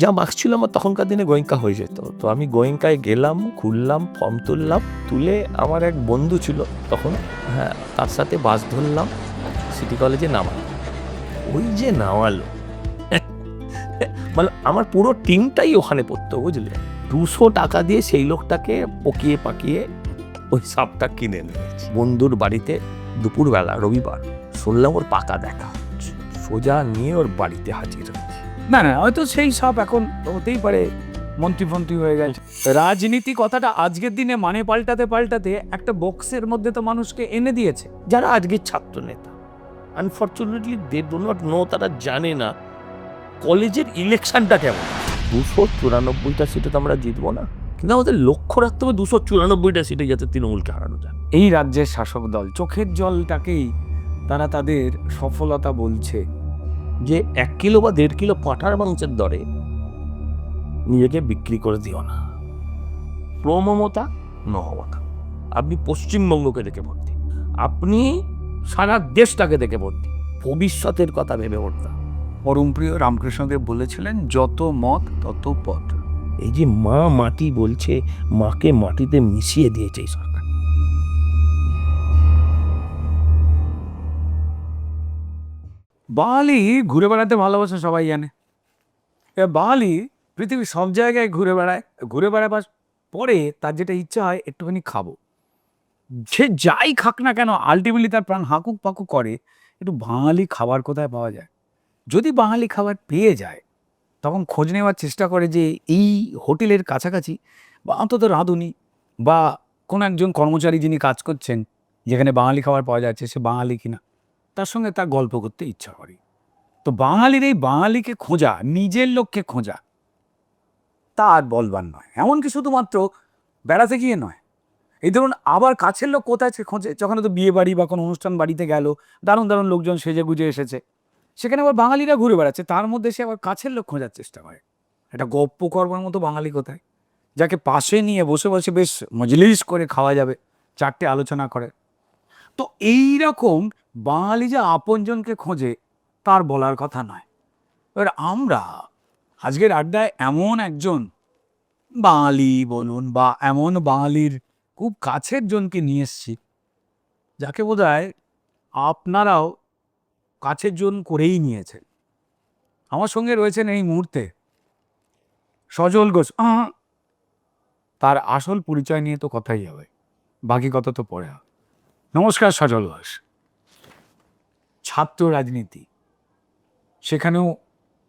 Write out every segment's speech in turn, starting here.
যা মার্কস ছিল আমার তখনকার দিনে গোয়েঙ্কা হয়ে যেত। তো আমি গোয়েঙ্কায় গেলাম, খুললাম, ফর্ম তুললাম, তুলে আমার এক বন্ধু ছিল তখন, হ্যাঁ, তার সাথে বাস ধরলাম, সিটি কলেজে নামালাম। ওই যে নামালো, মানে আমার পুরো টিমটাই ওখানে পড়তো, বুঝলে। 200 টাকা দিয়ে সেই লোকটাকে পকিয়ে পাকিয়ে ওই সাপটা কিনে নিয়েছি। বন্ধুর বাড়িতে দুপুরবেলা রবিবার শুনলাম ওর পাকা দেখা, সোজা নিয়ে ওর বাড়িতে হাজির হয়েছে। না না, হয়তো সেই সব এখন হতেই পারে, মন্ত্রী ফন্ত্রী হয়ে গেছে। রাজনীতি কথাটা আজকের দিনে মানে পাল্টাতে পাল্টাতে একটা বক্সের মধ্যে তো মানুষকে এনে দিয়েছে। যারা আজকের ছাত্র নেতা, unfortunately they do not know, তারা জানে না কলেজের ইলেকশনটা কেমন। 294টা সিটে তো আমরা জিতবো না, কিন্তু আমাদের লক্ষ্য রাখতে হবে 294টা সিটে যাতে তৃণমূলকে হারানো যায়। এই রাজ্যের শাসক দল চোখের জলটাকেই তারা তাদের সফলতা বলছে। যে 1 কিলো বা 1.5 কিলো পাঁঠার মাংসের দরে নিজেকে বিক্রি করে দিও না। প্রমমতা নহমতা। আপনি পশ্চিমবঙ্গকে দেখে ভোট দিন, আপনি সারা দেশটাকে দেখে ভোট দিন, ভবিষ্যতের কথা ভেবে ভোট দাও। পরমপ্রিয় রামকৃষ্ণদেব বলেছিলেন, যত মত তত পথ। এই যে মা মাটি বলছে, মাকে মাটিতে মিশিয়ে দিয়েছে এই সরকার। বাঙালি ঘুরে বেড়াতে ভালোবাসে, সবাই জানে। এবার বাঙালি পৃথিবীর সব জায়গায় ঘুরে বেড়ায়, ঘুরে বেড়াবার পরে তার যেটা ইচ্ছা হয় একটুখানি খাবো। সে যাই খাক না কেন, আলটিমেটলি তার প্রাণ হাঁকুক পাকুক করে একটু বাঙালি খাবার কোথায় পাওয়া যায়। যদি বাঙালি খাবার পেয়ে যায়, তখন খোঁজ নেওয়ার চেষ্টা করে যে এই হোটেলের কাছাকাছি বা অন্তত রাঁধুনি বা কোনো একজন কর্মচারী যিনি কাজ করছেন যেখানে বাঙালি খাবার পাওয়া যাচ্ছে, সে বাঙালি কিনা, তার সঙ্গে তার গল্প করতে ইচ্ছা করে। তো বাঙালির এই বাঙালিকে খোঁজা, নিজের লোককে খোঁজা, তা আর বলবার নয়। এমনকি শুধুমাত্র বেড়াতে গিয়ে নয়, এই ধরুন আবার কাছের লোক কোথায় সে খোঁজে, যখন তো বিয়ে বাড়ি বা কোনো অনুষ্ঠান বাড়িতে গেল, দারুণ দারুণ লোকজন সেজে গুজে এসেছে, সেখানে আবার বাঙালিরা ঘুরে বেড়াচ্ছে, তার মধ্যে সে আবার কাছের লোক খোঁজার চেষ্টা করে। এটা গপ্প করবার মতো বাঙালি কোথায়, যাকে পাশে নিয়ে বসে বসে বেশ মজলিস করে খাওয়া যাবে, চারটে আলোচনা করে। তো এই রকম বাঙালি যে আপনজনকে খোঁজে তার বলার কথা নয়। এবার আমরা আজকের আড্ডায় এমন একজন বাঙালি বলুন বা এমন বাঙালির খুব কাছের জনকে নিয়ে এসছি, যাকে বোধহয় আপনারাও কাছের জন করেই নিয়েছেন। আমার সঙ্গে রয়েছেন এই মুহূর্তে সজল ঘোষ। তার আসল পরিচয় নিয়ে তো কথাই হবে, বাকি কথা তো পরে হবে। নমস্কার সজল ঘোষ। ছাত্র রাজনীতি, সেখানেও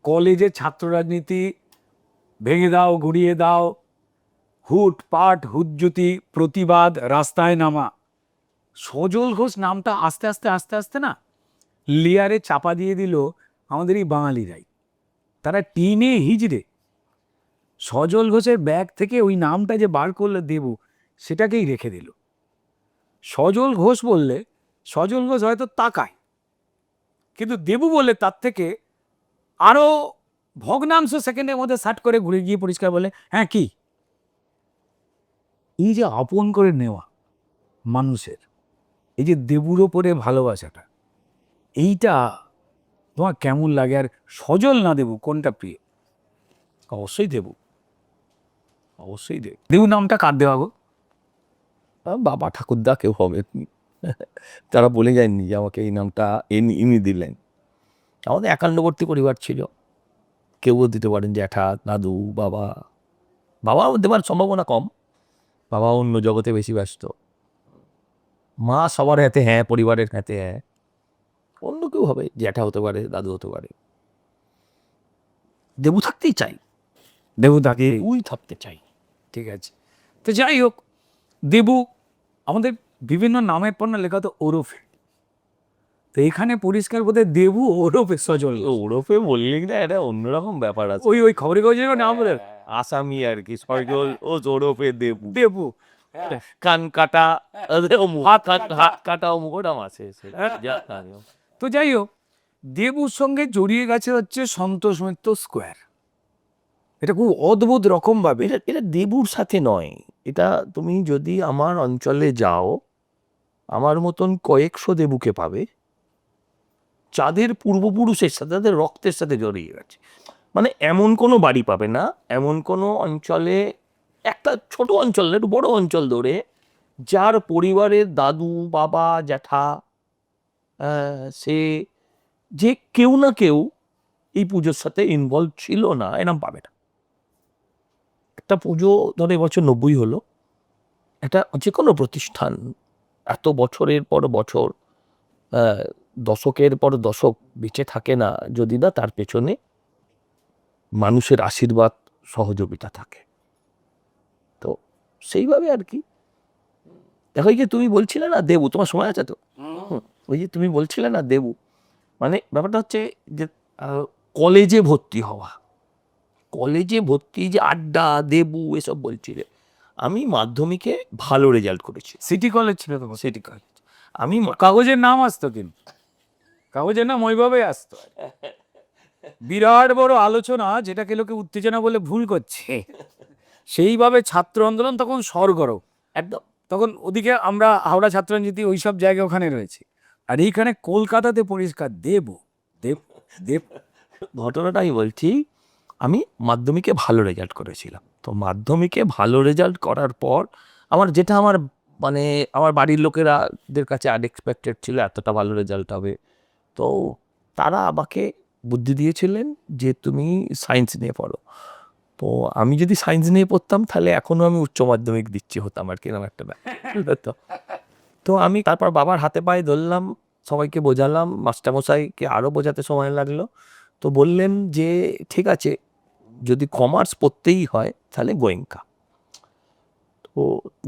কলেজে ছাত্র রাজনীতি ভেঙে দাও, গুড়িয়ে দাও, হুট পাট হুজ্জুতি, প্রতিবাদ, রাস্তায় নামা। সজল ঘোষ নামটা আস্তে আস্তে আস্তে আস্তে না লেয়ারে চাপা দিয়ে দিল আমাদের এই বাঙালিরাই। তারা টিনে হিজড়ে সজল ঘোষের ব্যাগ থেকে ওই নামটা যে বার করলে দেবু, সেটাকেই রেখে দিল। সজল ঘোষ বললে সজল ঘোষ হয়তো তাকায়, কিন্তু দেবু বললে তার থেকে আরো ভগ্নাংশ সেকেন্ডের মধ্যে সাট করে ঘুরে গিয়ে পরিষ্কার বলে, হ্যাঁ কি। এই যে আপন করে নেওয়া মানুষের, এই যে দেবুর ওপরে ভালোবাসাটা, এইটা তোমার কেমন লাগে? আর সজল না দেবু, কোনটা প্রিয়? অবশ্যই দেবো, অবশ্যই দেব। দেবু নামটা কার দেওয়া গো? বাবা ঠাকুরদা কেউ হবে, তারা বলে যায়নি যে আমাকে এই নামটা ইনি দিলেন। আমাদের একান্নবর্তী পরিবার ছিল, কেউ দিতে পারেন জ্যাঠা, দাদু, বাবা। বাবাও দেওয়ার সম্ভাবনা কম, বাবা অন্য জগতে বেশি ব্যস্ত। মা সবার হাতে হ্যাঁ, পরিবারের হাতে হ্যাঁ। অন্য কেউ হবে, জ্যাঠা হতে পারে, দাদু হতে পারে। দেবু থাকতেই চাই, দেবু তাকে, দেবুই থাকতে চাই। ঠিক আছে। তো যাই হোক, দেবু আমাদের বিভিন্ন নামের পর না লেখা তো ওরফে, তো এখানে পরিষ্কার বোধ হয় দেবু ওরফে সজল ঘোষ। ওরফে বললি না, এটা অন্যরকম ব্যাপার আছে। ওই ওই খবরের কাগজের নাম বলে আসামি আর কি, সজল ও ওরফে দেবু। দেবু। কান কাটা, হাত কাটা অমুক নাম আছে। তো যাই হোক, দেবুর সঙ্গে জড়িয়ে গেছে হচ্ছে সন্তোষ মিত্র স্কোয়ার। এটা খুব অদ্ভুত রকম ভাবে, এটা দেবুর সাথে নয়। এটা তুমি যদি আমার অঞ্চলে যাও, আমার মতন কয়েকশো দেবুকে পাবে, যাদের পূর্বপুরুষের সাথে, তাদের রক্তের সাথে জড়িয়ে গেছে। মানে এমন কোনো বাড়ি পাবে না, এমন কোনো অঞ্চলে, একটা ছোট অঞ্চল না, একটু বড় অঞ্চল ধরে, যার পরিবারের দাদু বাবা জ্যাঠা সে যে কেউ না কেউ এই পুজোর সাথে ইনভলভ ছিল না, এরম পাবে না। একটা পুজো ধরো এবছর 90 হলো, একটা যে কোনো প্রতিষ্ঠান এত বছরের পর বছর, দশকের পর দশক বেঁচে থাকে না যদি না তার পেছনে মানুষের আশীর্বাদ সহযোগিতা থাকে। তো সেইভাবে আর কি। দেখো এই যে তুমি বলছিলে না দেবু, তোমার সময় আছে তো? ওই যে তুমি বলছিলে না দেবু, মানে ব্যাপারটা হচ্ছে যে কলেজে ভর্তি হওয়া, কলেজে ভর্তি যে আড্ডা দেবু এসব বলছিলে। আমি মাধ্যমিকে ভালো রেজাল্ট করেছি, সিটি কলেজ ছিল তো, সিটি কলেজ। আমি কাগজের নাম আসতো, কিন্তু কাগজের নাম ওইভাবে আসতো। বিরাট বড় আলোচনা, যেটাকে লোকে উত্তেজনা বলে ভুল করছে, সেইভাবে ছাত্র আন্দোলন তখন সরগরম একদম। তখন ওদিকে আমরা হাওড়া ছাত্ররাজনীতি ওই সব জায়গা ওখানে রয়েছে, আর এইখানে কলকাতাতে পরিষ্কার দেব দেব দেব। ঘটনাটা আমি বলছি, আমি মাধ্যমিকে ভালো রেজাল্ট করেছিলাম। তো মাধ্যমিকে ভালো রেজাল্ট করার পর আমার যেটা আমার মানে আমার বাড়ির লোকেরাদের কাছে আনএক্সপেক্টেড ছিল, এতটা ভালো রেজাল্ট হবে। তো তারা আমাকে বুদ্ধি দিয়েছিলেন যে তুমি সায়েন্স নিয়ে পড়ো। তো আমি যদি সায়েন্স নিয়ে পড়তাম তাহলে এখনও আমি উচ্চ মাধ্যমিক দিচ্ছি হতাম আর কিরকম একটা ব্যাপার। তো আমি তারপর বাবার হাতে পায়ে ধরলাম, সবাইকে বোঝালাম, মাস্টারমশাইকে আরও বোঝাতে সময় লাগলো। তো বললেন যে ঠিক আছে, যদি কমার্স পড়তেই হয় তাহলে গোয়েঙ্কা। তো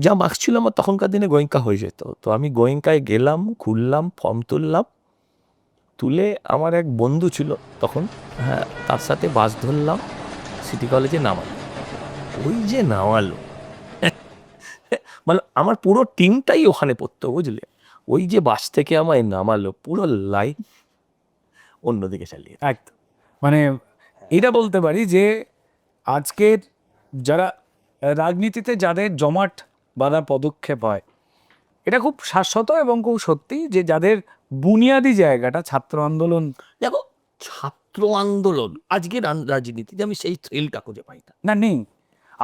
যা মার্কস ছিল আমার তখনকার দিনে গোয়েঙ্কা হয়ে যেত। তো আমি গোয়েঙ্কায় গেলাম, খুললাম, ফর্ম তুললাম, তুলে আমার এক বন্ধু ছিল তখন, হ্যাঁ, তার সাথে বাস ধরলাম, সিটি কলেজে নামালো। ওই যে নামালো, মানে আমার পুরো টিমটাই ওখানে পড়তো, বুঝলে? ওই যে বাস থেকে আমায় নামালো, পুরো লাইফ অন্যদিকে চালিয়ে। একদম, মানে এটা বলতে পারি যে আজকের যারা রাজনীতিতে যাদের জমাট বাঁধা পদক্ষেপ হয়, এটা খুব শাশ্বত এবং খুব সত্যি যে যাদের বুনিয়াদি জায়গাটা ছাত্র আন্দোলন। দেখো, ছাত্র আন্দোলন আজকের রাজনীতিতে আমি সেই থ্রিলটা খুঁজে পাই না। না, নেই।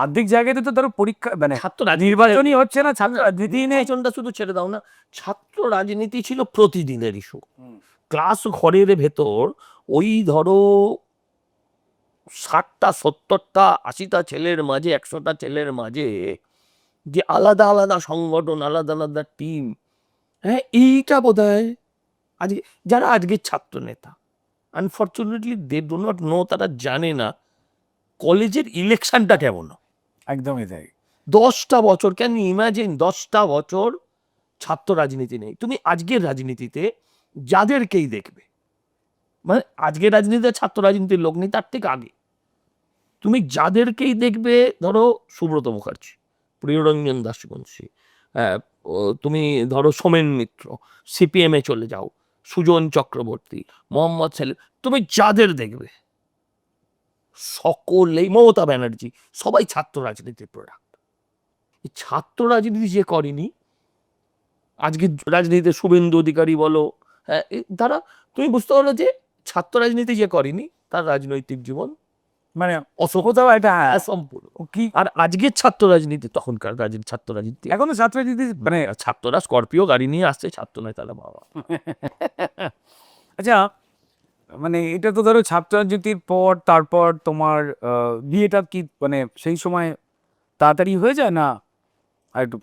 আর্ধেক জায়গাতে তো ধরো পরীক্ষা, মানে ছাত্র নির্বাচনই হচ্ছে না, ছাত্র রাজনীতি নেই। নির্বাচনটা শুধু ছেড়ে দাও না, ছাত্র রাজনীতি ছিল প্রতিদিনের ইস্যু। ক্লাস ঘরের ভেতর ওই ধরো 60টা 70টা 80টা ছেলের মাঝে, 100টা ছেলের মাঝে যে আলাদা আলাদা সংগঠন, আলাদা আলাদা টিম, হ্যাঁ, এইটা বোধ হয় আজকে যারা আজকের ছাত্র নেতা, unfortunately they do not know, তারা জানে না কলেজের ইলেকশনটা কেমন। একদমই তাই। 10টা বছর, ক্যান ইউ ইমাজিন, 10টা বছর ছাত্র রাজনীতি নেই। তুমি আজকের রাজনীতিতে যাদেরকেই দেখবে, মানে আজকের রাজনীতিতে ছাত্র রাজনীতির লোক নেই, তার থেকে আগে তুমি যাদেরকেই দেখবে, ধরো সুব্রত মুখার্জি, প্রিয়রঞ্জন দাসবংশী, হ্যাঁ, তুমি ধরো সোমেন মিত্র, সিপিএমে চলে যাও, সুজন চক্রবর্তী, মোহাম্মদ সেলিম, তুমি যাদের দেখবে সকলেই, মমতা ব্যানার্জি, সবাই ছাত্র রাজনীতির প্রোডাক্ট। এই ছাত্র রাজনীতি যে করেনি, আজকে রাজনীতিতে শুভেন্দু অধিকারী বলো, হ্যাঁ, তারা, তুমি বুঝতে পারো যে ছাত্র রাজনীতি যে করেনি তার রাজনৈতিক জীবন মানে কোথাও একটা অসম্পূর্ণ। কি, আর আজকের ছাত্র রাজনীতি, তখনকার ছাত্র রাজনীতি, এখনো ছাত্র রাজনীতি মানে ছাত্ররা স্করপিও গাড়ি নিয়ে আসছে, ছাত্র নয় তারা বাবা। আচ্ছা, মানে এটা তো ধরো ছাত্র রাজনীতির পর তারপর তোমার বিয়েটা কি মানে সেই সময় তাড়াতাড়ি হয়ে যায় না? আর একটু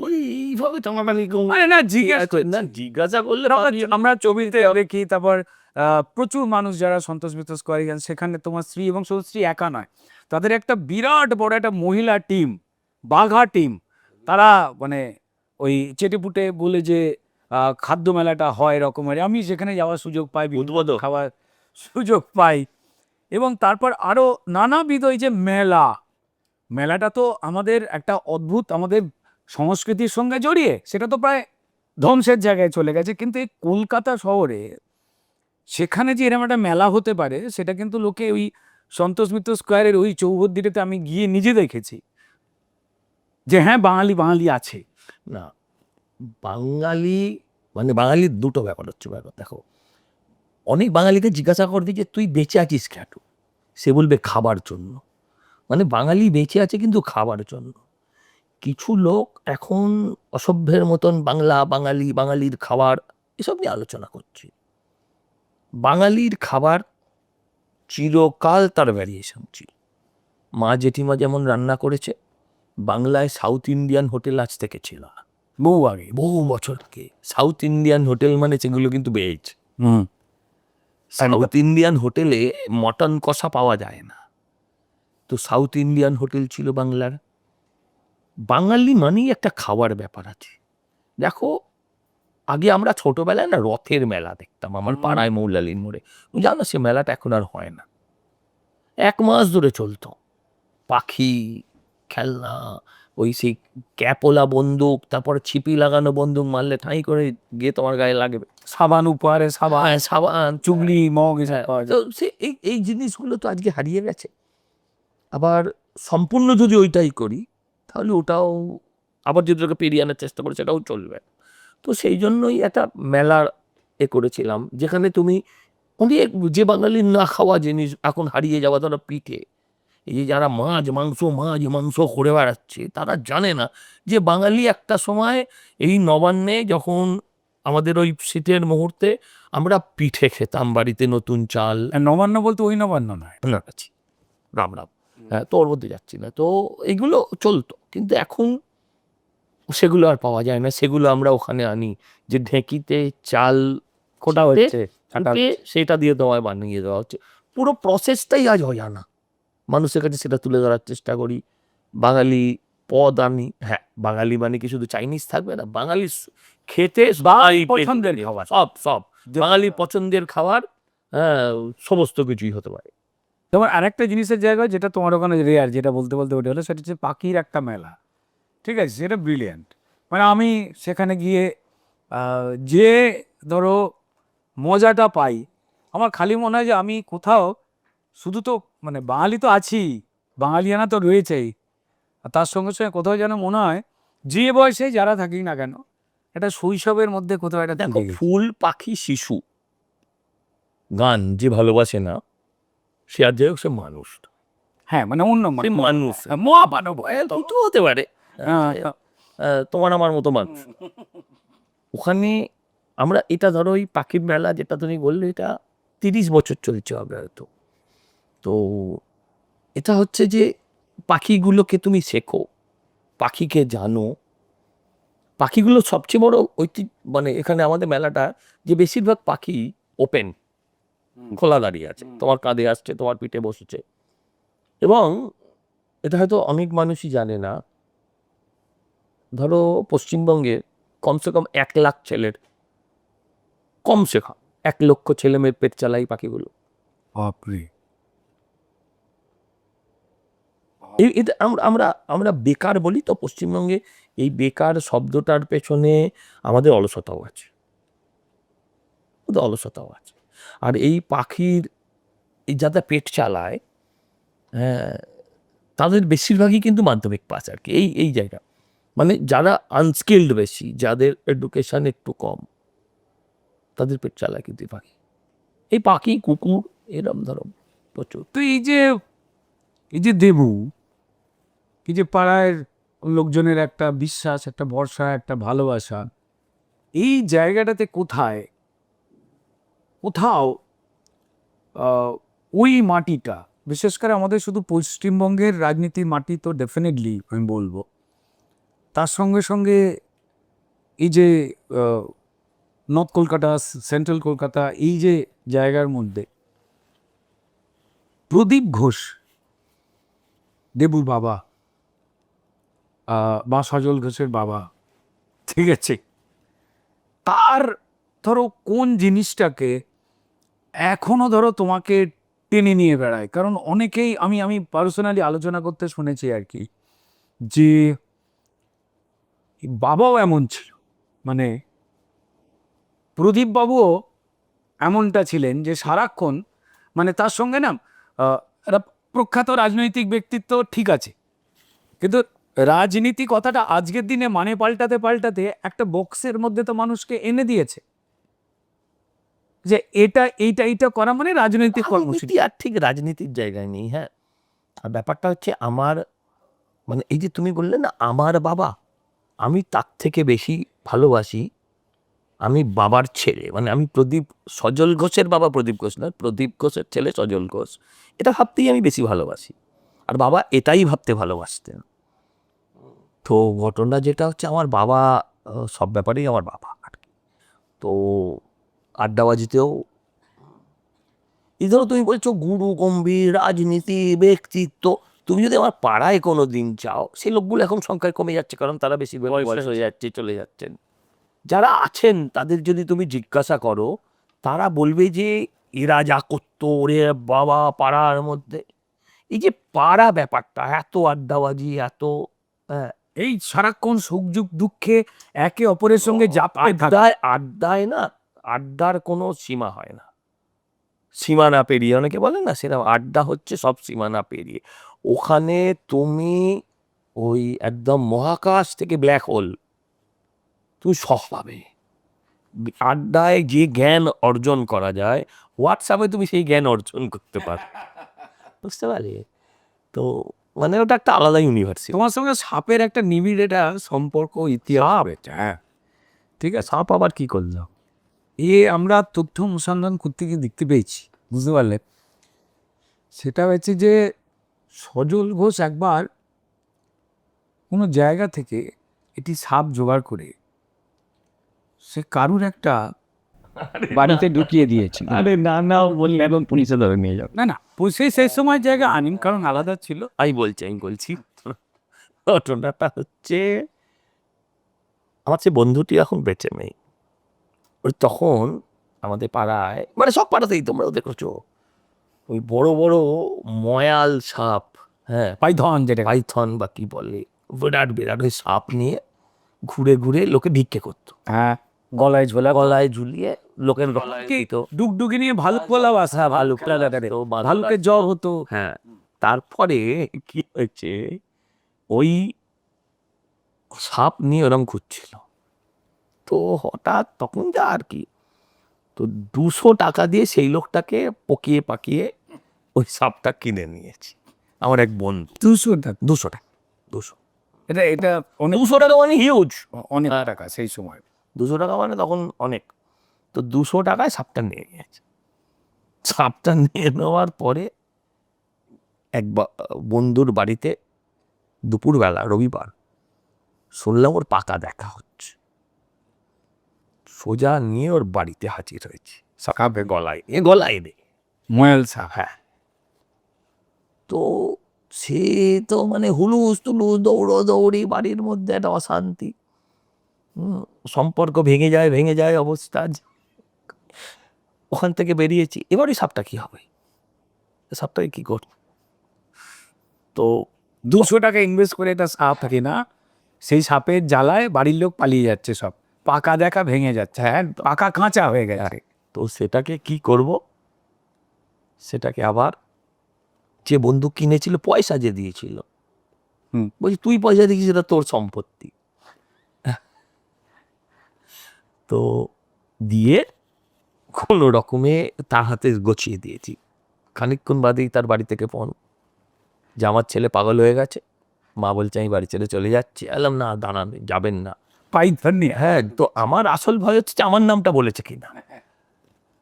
এইভাবে তোমার মানে আরে না, জিজ্ঞাসা না, জিজ্ঞাসা করলে আমরা ছবিতে দেখি, তারপর প্রচুর মানুষ যারা সন্তোষ মিত্র স্কোয়ারে গেছেন, সেখানে তোমার স্ত্রী এবং শুধুশ্রী একা নয়, তাদের একটা বিরাট বড় একটা মহিলা টিম, বাঘা টিম, তারা মানে ওই চেটেপুটে বলে যে খাদ্য মেলাটা হয় রকমের, আমি সেখানে যাওয়ার সুযোগ পাই, উদ্বোধন খাওয়ার সুযোগ পাই, এবং তারপর আরো নানাবিধ ওই যে মেলাটা তো আমাদের একটা অদ্ভুত, আমাদের সংস্কৃতির সঙ্গে জড়িয়ে, সেটা তো প্রায় ধ্বংসের জায়গায় চলে গেছে, কিন্তু এই কলকাতা শহরে সেখানে যে এরকম একটা মেলা হতে পারে, সেটা কিন্তু লোকে ওই সন্তোষ মিত্র স্কোয়ারের ওই চৌহদ্দিটাতে আমি গিয়ে নিজে দেখেছি যে হ্যাঁ, বাঙালি বাঙালি আছে। না, বাঙালি মানে বাঙালির দুটো ব্যাপার হচ্ছে। ব্যাপার দেখো, অনেক বাঙালিকে জিজ্ঞাসা করবি যে তুই বেঁচে আছিস কেন, সে বলবে খাবার জন্য। মানে বাঙালি বেঁচে আছে কিন্তু খাবার জন্য। কিছু লোক এখন অসভ্যের মতন বাংলা, বাঙালি, বাঙালির খাবার এসব নিয়ে আলোচনা করছে। বাঙালির খাবার চিরকাল তার ভ্যারিয়েশন ছিল। মা জেঠিমা যেমন রান্না করেছে, বাংলায় সাউথ ইন্ডিয়ান হোটেল আজ থেকে ছিল না। বহু বছর আগে সাউথ ইন্ডিয়ান হোটেল মানে সেগুলো কিন্তু ভেজ। সাউথ ইন্ডিয়ান হোটেলে মটন কষা পাওয়া যায় না, তো সাউথ ইন্ডিয়ান হোটেল ছিল বাংলার। বাঙালি মানেই একটা খাওয়ার ব্যাপার আছে। দেখো, আগে আমরা ছোটবেলায় না রথের মেলা দেখতাম আমার পাড়ায় মৌলালির মোড়ে। জানো, সে মেলাটা এখন আর হয় না। 1 মাস ধরে চলতো, পাখি, খেলনা, ওই সেই ক্যাপোলা বন্দুক, তারপর ছিপি লাগানো বন্দুক, মারলে ঠাঁই করে গিয়ে তোমার গায়ে লাগবে। সাবান উপহারে সাবান, হ্যাঁ, সাবান, চুগলি, মগ, হ্যাঁ, তো সে এই জিনিসগুলো তো আজকে হারিয়ে গেছে। আবার সম্পূর্ণ যদি ওইটাই করি, তাহলে ওটাও আবার যদি ওটাকে পেরিয়ে আনার চেষ্টা করি, সেটাও চলবে। তো সেই জন্যই একটা মেলার করেছিলাম, যেখানে তুমি অনেক যে বাঙালির না খাওয়া জিনিস এখন হারিয়ে যাওয়া, ধরো পিঠে। এই যে যারা মাছ মাংস করে বেড়াচ্ছে, তারা জানে না যে বাঙালি একটা সময় এই নবান্নে, যখন আমাদের ওই শীতের মুহূর্তে আমরা পিঠে খেতাম বাড়িতে, নতুন চাল। নবান্ন বলতে ওই নবান্ন নয়, আপনার কাছে রাম রাম, হ্যাঁ, তোর মধ্যে যাচ্ছি না। তো এগুলো চলতো, কিন্তু এখন সেগুলো আর পাওয়া যায় না। সেগুলো আমরা ওখানে আনি, যে ঢেঁকিতে চাল কোটা হচ্ছে, কুটে সেটা দিয়ে তোমায় বানিয়ে দেওয়া হচ্ছে। পুরো প্রসেসটাই আজ অজানা। মানুষের কাছে সেটা তুলে ধরার চেষ্টা করি। বাঙালি পদ আনি, হ্যাঁ, বাঙালি মানে কি শুধু চাইনিজ থাকবে না, বাঙালি খেতে পছন্দের খাবার। সব বাঙালির পছন্দের খাবার, হ্যাঁ, সমস্ত কিছুই হতে পারে। তোমার আরেকটা জিনিসের জায়গা যেটা তোমার ওখানে রেয়ার, যেটা বলতে বলতে ওটা হলো, সেটা হচ্ছে পাখির একটা মেলা। ঠিক আছে, সেটা ব্রিলিয়ান্ট। মানে আমি সেখানে গিয়ে যে ধরো মজাটা পাই, আমার খালি মনে হয় যে আমি কোথাও শুধু তো মানে বাঙালি তো আছি, বাঙালিয়ানা তো রয়েছেই, আর তার সঙ্গে সঙ্গে কোথাও যেন মনে হয় যে বয়সে যারা থাকি না কেন, এটা শৈশবের মধ্যে কোথাও একটা দেখো, ফুল, পাখি, শিশু, গান যে ভালোবাসে না, সে আর যাই হোক, সে মানুষ। হ্যাঁ, মানে অন্য সে মানুষ, মহামানব দুটো হতে পারে, তোমার আমার মতো মানুষ। ওখানে আমরা এটা ধরো, ওই পাখির মেলা যেটা তুমি বললে, এটা 30 বছর চলছে হবে হয়তো। তো এটা হচ্ছে যে পাখিগুলোকে তুমি শেখো, পাখিকে জানো। পাখিগুলো সবচেয়ে বড় মানে এখানে আমাদের মেলাটা, যে বেশিরভাগ পাখি ওপেন, খোলা দাঁড়িয়ে আছে, তোমার কাঁধে আসছে, তোমার পিঠে বসেছে। এবং এটা হয়তো অনেক মানুষই জানে না, ধরো পশ্চিমবঙ্গে কমসে কম 1 লাখ ছেলের, কমসে কম 1 লক্ষ ছেলে মেয়ের পেট চালাই পাখিগুলো। বাপরে। এটা আমরা আমরা বেকার বলি তো পশ্চিমবঙ্গে, এই বেকার শব্দটার পেছনে আমাদের অলসতাও আছে, অলসতাও আছে। আর এই পাখির এই যারা পেট চালায়, হ্যাঁ, তাদের বেশিরভাগই কিন্তু মাধ্যমিক পাস আর কি, এই জায়গা। মানে যারা আনস্কিল্ড বেশি, যাদের এডুকেশন একটু কম, তাদের পেট চালায় কিন্তু পাখি। এই পাখি, কুকুর, এরম ধরো প্রচুর। তো এই যে দেবু, এই যে পাড়ায় লোকজনের একটা বিশ্বাস, একটা ভরসা, একটা ভালোবাসা, এই জায়গাটাতে কোথাও ওই মাটিটা, বিশেষ করে আমাদের শুধু পশ্চিমবঙ্গের রাজনীতির মাটি তো ডেফিনেটলি আমি বলবো, তার সঙ্গে সঙ্গে এই যে নর্থ কলকাতা, সেন্ট্রাল কলকাতা, এই যে জায়গার মধ্যে প্রদীপ ঘোষ, দেবুর বাবা, বা সজল ঘোষের বাবা, ঠিক আছে, তার ধরো কোন জিনিসটাকে এখনো ধরো তোমাকে টেনে নিয়ে বেড়ায়? কারণ অনেকেই আমি পার্সোনালি আলোচনা করতে শুনেছি আর কি, যে বাবাও এমন ছিল, মানে প্রদীপ বাবুও এমনটা ছিলেন যে সারাক্ষণ, মানে তার সঙ্গে না একটা প্রখ্যাত রাজনৈতিক ব্যক্তিত্ব ঠিক আছে, কিন্তু রাজনীতি কথাটা আজকের দিনে মানে পাল্টাতে পাল্টাতে একটা বক্সের মধ্যে তো মানুষকে এনে দিয়েছে। যে এইটা করা মানে রাজনৈতিক কর্মসূচি। রাজনীতি আর ঠিক রাজনীতির জায়গায় নেই। হ্যাঁ, আর ব্যাপারটা হচ্ছে আমার, মানে এই যে তুমি বললে না আমার বাবা, আমি তার থেকে বেশি ভালোবাসি আমি বাবার ছেলে, মানে আমি প্রদীপ সজল ঘোষের বাবা প্রদীপ ঘোষ না, প্রদীপ ঘোষের ছেলে সজল ঘোষ, এটা ভাবতেই আমি বেশি ভালোবাসি। আর বাবা এটাই ভাবতে ভালোবাসতেন। তো ঘটনা যেটা হচ্ছে আমার বাবা সব ব্যাপারেই আমার বাবা আর কি। তো আড্ডাবাজিতেও এই ধরো তুমি বলছো গুরু গম্ভীর রাজনীতি ব্যক্তিত্ব, তুমি যদি আমার পাড়ায় কোনো দিন যাও, সেই লোকগুলো এখন সংখ্যায় কমে যাচ্ছে, কারণ তারা বেশি বয়স হয়ে যাচ্ছে, চলে যাচ্ছেন। যারা আছেন তাদের যদি তুমি জিজ্ঞাসা করো, তারা বলবে যে এরা যা করতো ওরে বাবা পাড়ার মধ্যে, এই যে পাড়া ব্যাপারটা, এত আড্ডাবাজি, এত হ্যাঁ, এই সারাক্ষণ সুখ দুঃখে একে অপরের সঙ্গে জাপায় থাকা। আড্ডায় না, আড্ডার কোনো সীমা হয় না, সীমানা পেরিয়ে, অনেকে বলে না সেরকম, আড্ডা হচ্ছে সব সীমানা পেরিয়ে। ওখানে তুমি ওই একদম মহাকাশ থেকে ব্ল্যাক হোল তুমি সব পাবে। আড্ডায় যে জ্ঞান অর্জন করা যায়, হোয়াটসঅ্যাপে তুমি সেই জ্ঞান অর্জন করতে পারো, বুঝতে পারলে? তো মানে ওটা একটা আলাদা ইউনিভার্সিটি। তোমার সঙ্গে সাপের একটা নিবিড় এটা সম্পর্ক ইতিহাস রয়েছে। হ্যাঁ, ঠিক আছে। সাপ আবার কি করলাম? আমরা তথ্য অনুসন্ধান করতে গিয়ে দেখতে পেয়েছি, বুঝতে পারলে? সেটা হচ্ছে যে সজল ঘোষ একবার কোনো জায়গা থেকে এটি সাপ জোগাড় করে সে কারুর একটা বাড়িতে ঢুকিয়ে দিয়েছিল। আরে না না, বললে এবং পুলিশে ধরে নিয়ে যাও। না সেই সময় জায়গা আনিম, কারণ আলাদা ছিল। আমি বলছি ঘটনাটা হচ্ছে, আমার সে বন্ধুটি এখন বেঁচে নেই। ওই তখন আমাদের পাড়ায়, মানে সব পাড়াতেই তোমরাও দেখেছো, ওই বড় বড় ময়াল সাপ, হ্যাঁ পাইথন যেটা পাইথন বা কি বলে, বিরাট বিরাট ওই সাপ নিয়ে ঘুরে ঘুরে লোকে ভিক্ষে করতো, হ্যাঁ গলায় ঝোলা গলায় ঝুলিয়ে লোকের গলায় দিত। ডুগডুগি নিয়ে ভালুক বলা বাস। হ্যাঁ, ভালুক ভালুকের জ্বর হতো। হ্যাঁ, তারপরে কি হয়েছে, ওই সাপ নিয়ে ওরম ঘুরছিল, তো হঠাৎ তখন যা আর কি, তো 200 টাকা দিয়ে সেই লোকটাকে পকিয়ে পাকিয়ে ওই সাপটা কিনে নিয়েছি আমার এক বন্ধু। 200 টাকা? 200 টাকা, 200 এটা অনেক 200 টাকা মানে হিউজ, অনেক টাকা সেই সময়। 200 টাকা মানে তখন অনেক। তো 200 টাকায় সাপটা নিয়ে গেছে। সাপটা নিয়ে নেওয়ার পরে এক বন্ধুর বাড়িতে দুপুরবেলা রবিবার শুনলাম ওর পাকা দেখা হচ্ছে, সোজা নিয়ে ওর বাড়িতে হাজির হয়েছে, সাপে গলায় দে ময়াল সাপ। হ্যাঁ, তো সে তো মানে হুলুস তুলুস দৌড়ি, বাড়ির মধ্যে একটা অশান্তি, সম্পর্ক ভেঙে যায় অবস্থা। ওখান থেকে বেরিয়েছি, এবার ওই সাপটা কি হবে, সাপটাকে কি করব? তো 200 টাকা ইনভেস্ট করে একটা সাপ থাকে না, সেই সাপের জ্বালায় বাড়ির লোক পালিয়ে যাচ্ছে, সব পাকা দেখা ভেঙে যাচ্ছে। হ্যাঁ, পাকা কাঁচা হয়ে গেছে। তো সেটাকে কি করব, সেটাকে আবার যে বন্ধু কিনেছিল পয়সা যে দিয়েছিল, বলছি তুই পয়সা দিয়েছিস, সেটা তোর সম্পত্তি। তো দিয়ে কোনো রকমে তার হাতে গছিয়ে দিয়েছি। খানিকক্ষণ বাদেই তার বাড়ি থেকে ফোন যে আমার ছেলে পাগল হয়ে গেছে, মা বলছে আমি বাড়ি ছেড়ে চলে যাচ্ছি। এলাম না, দাঁড়ান, যাবেন না। পাইথন নিয়ে। হ্যাঁ, তো আমার আসল ভয় হচ্ছে যে আমার নামটা বলেছে কিনা।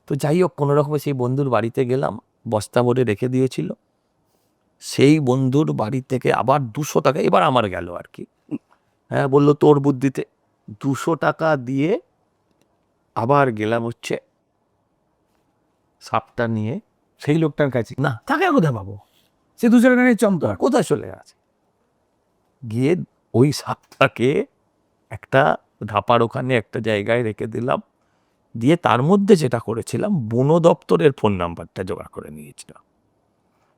তো যাই হোক, কোনো রকমে সেই বন্ধুর বাড়িতে গেলাম, বস্তা ভরে রেখে দিয়েছিল। সেই বন্ধুর বাড়ি থেকে আবার 200 টাকা, এবার আমার গেল আর কি। হ্যাঁ, বললো তোর বুদ্ধিতে। 200 টাকা দিয়ে আবার গেলাম হচ্ছে সাপটা নিয়ে সেই লোকটার কাছে। না, টাকা কোথায় পাবো, সে 200 টাকা নিয়ে চম্পা। কোথায় চলে গেছে। গিয়ে ওই সাপটাকে একটা ধাপার ওখানে একটা জায়গায় রেখে দিলাম, দিয়ে তার মধ্যে যেটা করেছিলাম, বন দপ্তরের ফোন নাম্বারটা জোগাড় করে নিয়েছিলাম,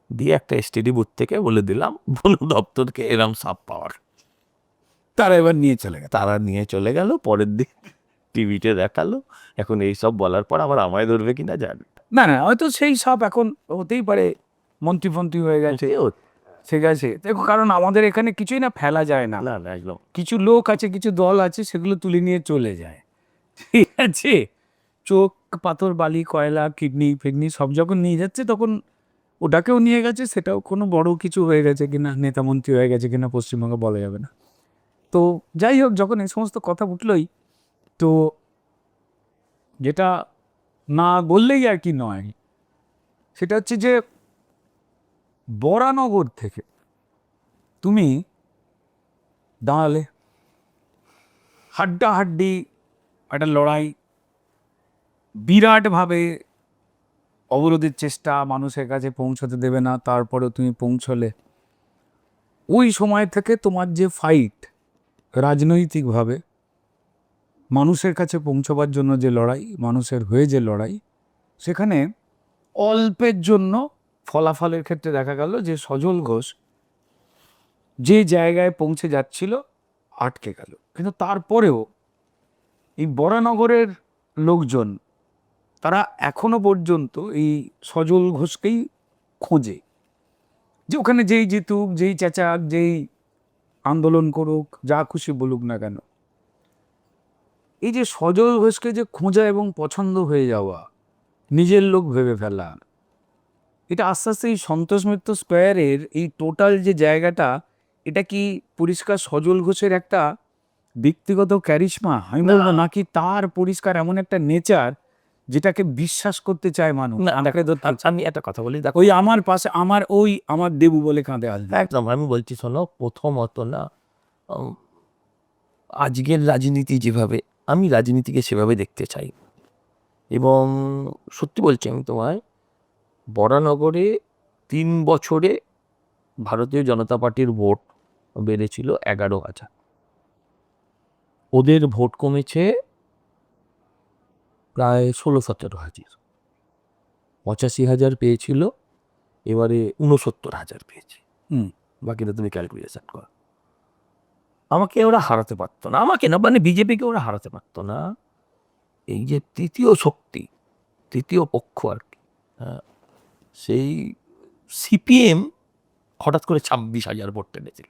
দিয়ে একটা এসটিডি বুথ থেকে বলে দিলাম বন দপ্তরকে এরম সাপ পাওয়ার। তারা এবার নিয়ে চলে গেছে। তারা নিয়ে চলে গেল, পরের দিন টিভিতে দেখালো। এখন এইসব বলার পর আবার আমায় ধরবে কিনা জানি না হয়তো সেই সাপ এখন হতেই পারে মন্ত্রী হয়ে গেছে। ঠিক আছে, দেখো, কারণ আমাদের এখানে কিছুই না ফেলা যায় না। না একদম। কিছু লোক আছে, কিছু দল আছে, সেগুলো তুলে নিয়ে চলে যায়। ঠিক আছে, চোখ, পাথর, বালি, কয়লা, কিডনি ফিডনি সব যখন নিয়ে যাচ্ছে তখন ওটাকেও নিয়ে গেছে, সেটাও কোনো বড় কিছু হয়ে গেছে কিনা, নেতা মন্ত্রী হয়ে গেছে কিনা পশ্চিমবঙ্গে বলা যাবে না। তো যাই হোক, যখন এই সমস্ত কথা উঠলই, তো যেটা না বললেই আর কি নয়, সেটা হচ্ছে যে বরানগর থেকে তুমি দাঁড়ালে, হাড্ডাহাড্ডি একটা লড়াই, বিরাটভাবে অবরোধের চেষ্টা, মানুষের কাছে পৌঁছতে দেবে না, তারপরেও তুমি পৌঁছলে। ওই সময় থেকে তোমার যে ফাইট, রাজনৈতিকভাবে মানুষের কাছে পৌঁছবার জন্য যে লড়াই, মানুষের হয়ে যে লড়াই, সেখানে অল্পের জন্য ফলাফলের ক্ষেত্রে দেখা গেল যে সজল ঘোষ যে জায়গায় পৌঁছে যাচ্ছিল আটকে গেল। কিন্তু তারপরেও এই বরানগরের লোকজন, তারা এখনো পর্যন্ত এই সজল ঘোষকেই খোঁজে, যে ওখানে যেই জিতুক, যেই চেঁচাক, যেই আন্দোলন করুক, যা খুশি বলুক না কেন, এই যে সজল ঘোষকে যে খোঁজা এবং পছন্দ হয়ে যাওয়া, নিজের লোক ভেবে ফেলা, এটা আস্তে আস্তে এই সন্তোষ মিত্র স্কোয়ারের এই টোটাল যে জায়গাটা, এটা কি পরিষ্কার সজল ঘোষের একটা ব্যক্তিগত ক্যারিশমা আমি বলবো, নাকি তার পরিষ্কার এমন একটা নেচার যেটাকে বিশ্বাস করতে চায় মানুষ? না, আঁকড়ে ধরতে চায়। আমি একটা কথা বলি, দেখো ওই আমার পাশে আমার দেবু বলে কাঁদে আসবে। একদম আমি বলছি শোনো, প্রথমত না, উম, আজকের রাজনীতি যেভাবে, আমি রাজনীতিকে সেভাবে দেখতে চাই। এবং সত্যি বলছি আমি তোমায়, বরানগরে 3 বছরে ভারতীয় জনতা পার্টির ভোট বেড়েছিল 11,000, ওদের ভোট কমেছে প্রায় 16-17,000। 85,000 পেয়েছিল, এবারে 69,000 পেয়েছে। বাকিটা তুমি ক্যালকুলেশন করো। আমাকে ওরা হারাতে পারতো না, আমাকে না, মানে বিজেপিকে ওরা হারাতে পারতো না। এই যে তৃতীয় শক্তি, তৃতীয় পক্ষ আর কি, হ্যাঁ, সেই সিপিএম হঠাৎ করে 26,000 ভোট টেনেছিল।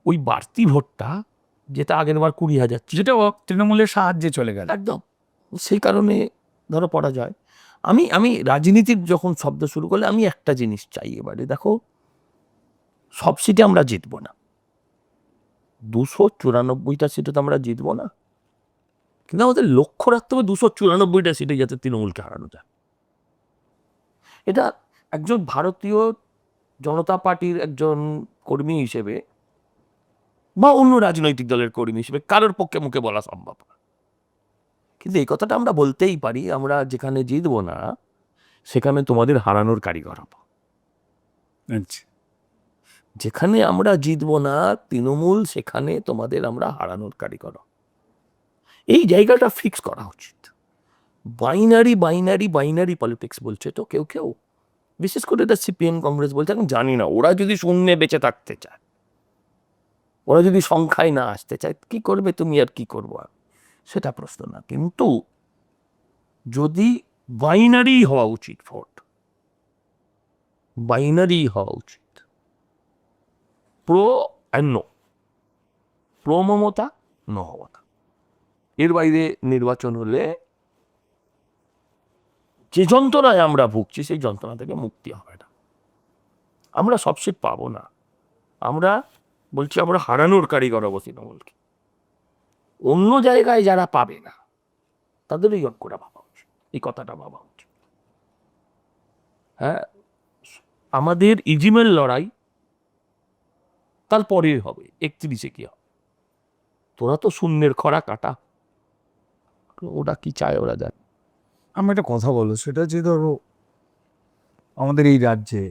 ওই বাড়তি ভোটটা, যেটা আগের বার 20,000 ছিল, যেটা তৃণমূলের সাহায্যে চলে গেল একদম সেই কারণে ধরো পড়া যায়। আমি রাজনীতির যখন শব্দ শুরু করলে আমি একটা জিনিস চাই, এবারে দেখো, সব সিটে আমরা জিতবো না, 294টা সিটে তো আমরা জিতবো না, কিন্তু আমাদের লক্ষ্য রাখতে হবে 294টা সিটে যাতে তৃণমূলকে হারানো যায়। এটা একজন ভারতীয় জনতা পার্টির একজন কর্মী হিসেবে বা অন্য রাজনৈতিক দলের কর্মী হিসেবে কারোর পক্ষে মুখে বলা সম্ভব না, কিন্তু এই কথাটা আমরা বলতেই পারি, আমরা যেখানে জিতবো না সেখানে তোমাদের হারানোর কারিগর হবো। যেখানে আমরা জিতবো না তৃণমূল, সেখানে তোমাদের আমরা হারানোর কারিগর হবো। এই জায়গাটা ফিক্স করা উচিত। বাইনারি বাইনারি বাইনারি পলিটিক্স বলছে তো কেউ কেউ, বিশেষ করে এটা সিপিএম কংগ্রেস বলছে, আমি জানি না, ওরা যদি শূন্যে বেঁচে থাকতে চায়, ওরা যদি সংখ্যায় না আসতে চায়, কি করবে তুমি আর কি করবো আর, সেটা প্রশ্ন না, কিন্তু যদি বাইনারি হওয়া উচিত, ভোট বাইনারি হওয়া উচিত, pro and no, pro Mamata, no Mamata, এর বাইরে নির্বাচন হলে যে যন্ত্রণায় আমরা ভুগছি সেই যন্ত্রণা থেকে মুক্তি হবে না। আমরা সব সিট পাবো না, আমরা বলছি আমরা হারানোর কারিগর হবো তৃণমূলকে। অন্য জায়গায় যারা পাবে না তাদের এই অঙ্কটা ভাবা উচিত, এই কথাটা ভাবা উচিত। হ্যাঁ, আমাদের ইজিমের লড়াই তারপরে হবে, 31-এ কি হবে, তোরা তো শূন্যের খরা কাটা, ওরা কি চায় ওরা জানে। আমি একটা কথা বলো, সেটা যে ধরো আমাদের এই রাজ্যে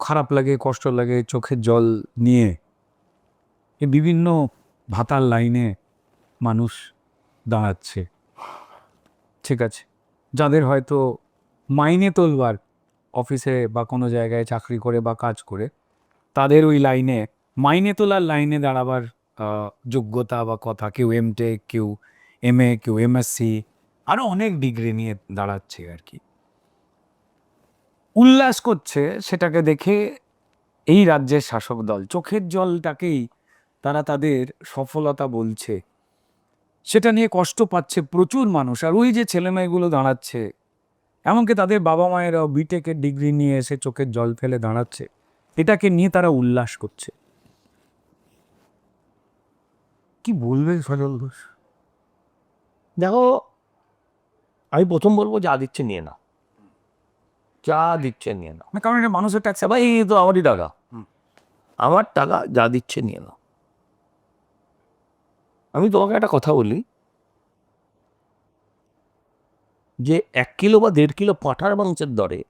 খারাপ লাগে, কষ্ট লাগে, চোখের জল নিয়ে এই বিভিন্ন ভাতার লাইনে মানুষ দাঁড়াচ্ছে, ঠিক আছে, যাদের হয়তো মাইনে তোলবার, অফিসে বা কোনো জায়গায় চাকরি করে বা কাজ করে, তাদের ওই লাইনে, মাইনে তোলার লাইনে দাঁড়াবার যোগ্যতা বা কথা, কেউ এমটেক, কেউ এমএ, কেউ এমএসসি, আরও অনেক ডিগ্রি নিয়ে দাঁড়াচ্ছে আর কি, উল্লাস করছে। সেটাকে দেখে এই রাজ্যের শাসক দল চোখের জলটাকেই তারা তাদের সফলতা বলছে। সেটা নিয়ে কষ্ট পাচ্ছে প্রচুর মানুষ। আর ওই যে ছেলেমেয়েগুলো দাঁড়াচ্ছে, এমনকি তাদের বাবা মায়েরাও বিটেকের ডিগ্রি নিয়ে এসে চোখের জল ফেলে দাঁড়াচ্ছে, এটাকে নিয়ে তারা উল্লাস করছে। কি বলবে সজল ঘোষ? দেখো, আমি প্রথম বলবো যা দিচ্ছে নিয়ে নাও, যা দিচ্ছে নিয়ে নাও। না, কারণ এটা মানুষের ট্যাক্স। ভাই এই তো আমারই টাকা, আমার টাকা, যা দিচ্ছে নিয়ে নাও। আমি তোমাকে একটা কথা বলি, যে 1 কিলো বা 1.5 কিলো পাঁঠার মাংসের দরে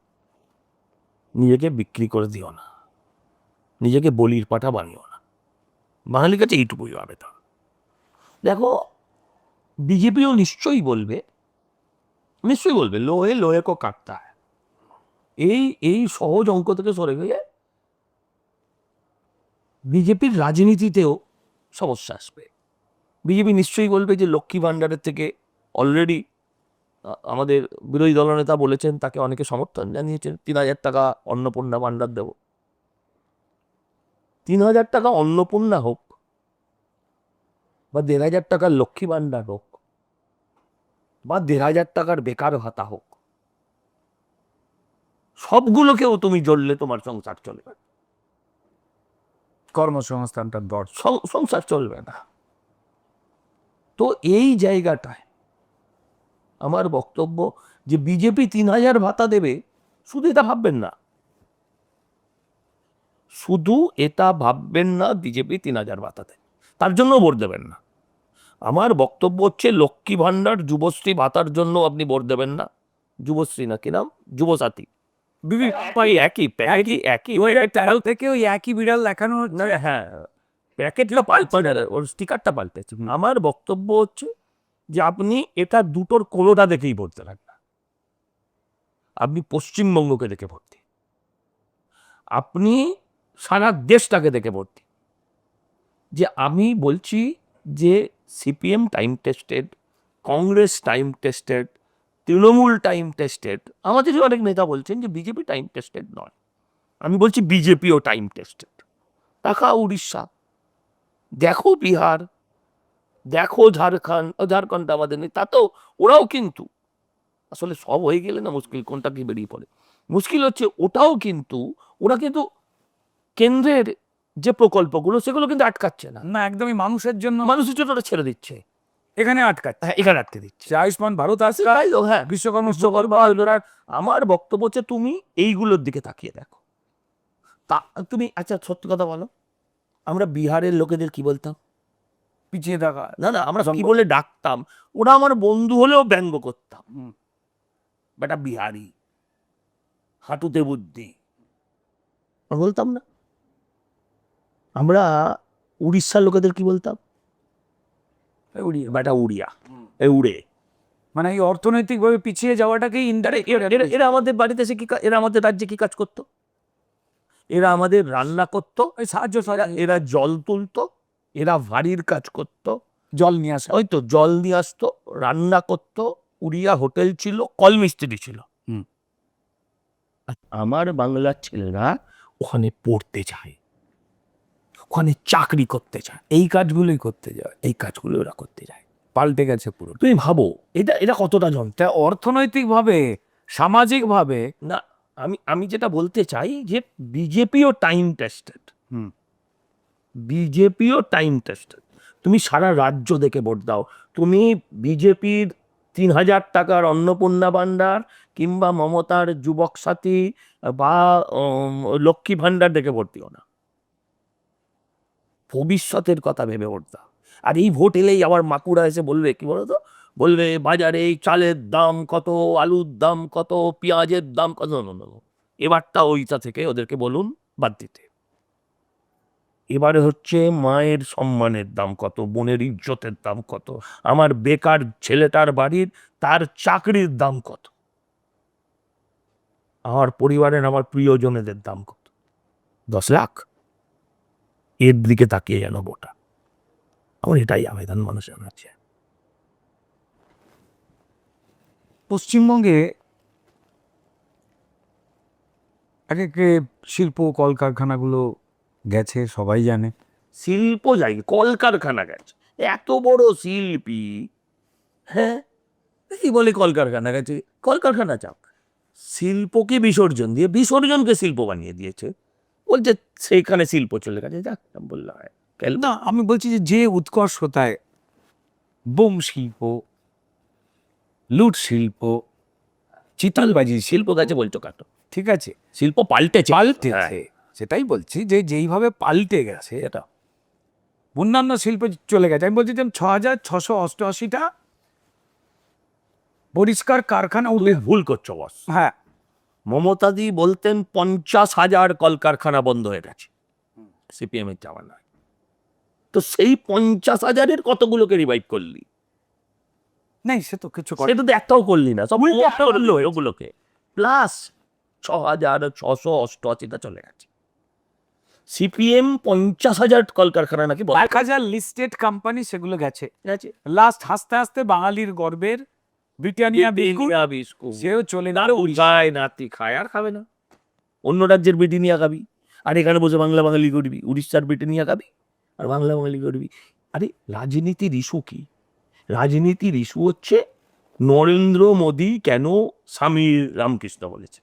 নিজেকে বিক্রি করে দিও না, নিজেকে বলির পাঠা বানিও না। বাঙালির কাছে এইটুকুই হবে। তো দেখো, বিজেপিও নিশ্চয়ই বলবে, লোহে লোহে কো কাটতা হ্যায়। এই এই সহজ অঙ্ক থেকে সরে গিয়ে বিজেপির রাজনীতিতেও সমস্যা আসবে। বিজেপি নিশ্চয়ই বলবে যে লক্ষ্মী ভাণ্ডারের থেকে অলরেডি আমাদের বিরোধী দলনেতা বলেছেন, তাকে অনেকে সমর্থন জানিয়েছেন, 3,000 টাকা অন্নপূর্ণা ভাণ্ডার দেব। 3,000 টাকা অন্নপূর্ণা হোক বা 1,500 টাকার লক্ষ্মী ভাণ্ডার হোক বা 1,500 টাকার বেকার ভাতা হোক, সবগুলোকেও তুমি জ্বললে তোমার সংসার চলবে, কর্মসংস্থানটার দর। সংসার চলবে না। তো এই জায়গাটায় আমার বক্তব্য যে বিজেপি 3,000 ভাতা দেবে, শুধু এটা ভাববেন না, বিজেপি 3,000 ভাতা দেবে, তার জন্য ভোট দেবেন না। আমার বক্তব্য হচ্ছে লক্ষ্মী ভাণ্ডার, যুবশ্রী ভাতার জন্য আপনি ভোট দেবেন না। যুবশ্রী না, কি নাম, যুবসাথী, একই থেকে ওই একই বিড়াল দেখানো হচ্ছে। হ্যাঁ, প্যাকেটটা পাল্টানো, ওর স্টিকারটা পাল্টেছে। আমার বক্তব্য হচ্ছে যে আপনি এটা দুটোর কোনোটা দেখেই ভোট দেবেন না। আপনি পশ্চিমবঙ্গকে দেখে ভোট দিন, আপনি সারা দেশটাকে দেখে ভোট দিন। যে আমি বলছি যে CPM time tested, Congress time tested, Trinamool time tested, আমাদের অনেক নেতা বলছেন যে বিজেপি টাইম টেস্টেড নয়। আমি বলছি বিজেপিও টাইম টেস্টেড। দেখা উড়িষ্যা, দেখো বিহার, দেখো ঝাড়খণ্ড আমাদের নেই, তাতেও ওরাও কিন্তু, আসলে সব হয়ে গেলে না মুশকিল, কোনটা কি বেরিয়ে পড়ে। মুশকিল হচ্ছে ওটাও কিন্তু, ওরা কিন্তু কেন্দ্রের যে প্রকল্পগুলো সেগুলো কিন্তু আটকাচ্ছে না, না, একদমই মানুষের জন্য, মানুষের জন্য ওরা ছেড়ে দিচ্ছে, এখানে আটকাচ্ছে। হ্যাঁ, এখানে আটকে দিচ্ছে। যে আয়ুষ্মান ভারত আসছে, তাই তো, হ্যাঁ, বিশ্বকর্মা। আমার বক্তব্য হচ্ছে তুমি এইগুলোর দিকে তাকিয়ে দেখো। তা তুমি, আচ্ছা সত্যি কথা বলো, আমরা বিহারের লোকেদের কি বলতাম? পিছিয়ে থাকা। না, আমরা কি বলে ডাকতাম? ওরা আমার বন্ধু হলেও ব্যঙ্গ করতাম, বেটা বিহারি, হাঁটুতে বুদ্ধি, বলতাম না? আমরা উড়িষ্যার লোকেদের কি বলতাম? বেটা উড়িয়া, উড়ে। মানে এই অর্থনৈতিকভাবে পিছিয়ে যাওয়াটাকেই এরা আমাদের বাড়িতে এসে এরা আমাদের রাজ্যে কি কাজ করতো? এরা আমাদের রান্না করতো, সাহায্য। এরা জল তুলতো, এরা ভারীর কাজ করতো, জল নিয়ে আসা, ওই তো জল নিয়ে আসতো, রান্না করতো, উড়িয়া হোটেল ছিল, কল মিস্ত্রি ছিল। আমার বাংলার ছেলেরা ওখানে পড়তে যায়, ওখানে চাকরি করতে চায়, এই কাজগুলোই করতে যায়। এই কাজগুলো ওরা করতে যায়। পাল্টে গেছে পুরো। তুমি ভাবো এটা কতটা যন্ত্র। অর্থনৈতিকভাবে, সামাজিকভাবে। না, আমি যেটা বলতে চাই যে বিজেপিও টাইম টেস্টেড, বিজেপিও টাইম টেস্টেড। তুমি সারা রাজ্য দেখে ভোট দাও, তুমি বিজেপির 3,000 টাকার অন্নপূর্ণা ভাণ্ডার কিংবা মমতার যুবক সাথী বা লক্ষ্মী ভাণ্ডার দেখে ভোট দিও না, ভবিষ্যতের কথা ভেবে ভোট দাও। আর এই ভোট এলেই আবার মাকুড়া এসে বলবে, কি বলতো, বলবে বাজারে এই চালের দাম কত, আলুর দাম কত, পেঁয়াজের দাম কত। এবারটা ওইটা থেকে ওদেরকে বলুন বাদ দিতে। এবারে হচ্ছে মায়ের সম্মানের দাম কত, বোনের ইজ্জতের দাম কত, আমার বেকার ছেলেটার বাড়ির তার চাকরির দাম কত, আমার পরিবারের আমার প্রিয়জনেদের দাম কত, 10 লাখ, এর দিকে তাকিয়ে যেন ভোটা। আমার এটাই আবেদন মানুষের কাছে। পশ্চিমবঙ্গে এক এক শিল্প কলকারখানাগুলো গেছে, সবাই জানে। শিল্প যাই, কলকারখানা গেছে, এত বড় শিল্পী, হ্যাঁ, কি বলে কলকারখানা গেছে, কলকারখানা চাপ, শিল্পকে বিসর্জন দিয়ে বিসর্জনকে শিল্প বানিয়ে দিয়েছে, বলছে সেইখানে শিল্প চলে গেছে। যাক, বললো হয় না, আমি বলছি যে যে উৎকর্ষতায় বোম শিল্প, লুট শিল্প, চিতালবাজি শিল্প, শিল্প গেছে বলছো কাটো, ঠিক আছে, শিল্প পাল্টেছে, পাল্টেছে, সেটাই বলছি যে যেইভাবে পাল্টে গেছে এটা অন্যান্য শিল্পে চলে গেছে। আমি বলছি যে 6,688টা পরিষ্কার কারখানা তুমি ভুল করছো বস। হ্যাঁ, মমতাদি বলতেন 50,000 কলকারখানা বন্ধ হয়ে গেছে সিপিএম এর যাওয়া নয়, তো সেই 50,000-এর কতগুলোকে রিভাইভ করলি? নেই সে তো কিছু করে সেটা তো একটাও করলি না, সব করলো ওগুলোকে, প্লাস 6,688টা চলে গেছে। সিপিএম 50,000 কলকারখানা নাকি বন্ধ 1,000 লিস্টেড কোম্পানি সেগুলো গেছে। গেছে। লাস্ট হাসতে হাসতে বাঙালির গর্বের ব্রিটানিয়া বিস্কুট বিস্কুট সেও চলে গেল। খায়, নাতি খায়, আর খাবে না। অন্য রাজ্যের ব্রিটানিয়া খাবি, আর এখানে বসে বাংলা বাঙালি করবি। উড়িষ্যার ব্রিটানিয়া খাবি আর বাংলা বাঙালি করবি। আরে রাজনীতির ইস্যু কি? রাজনীতির ইস্যু হচ্ছে নরেন্দ্র মোদী কেন স্বামী রামকৃষ্ণ বলেছে।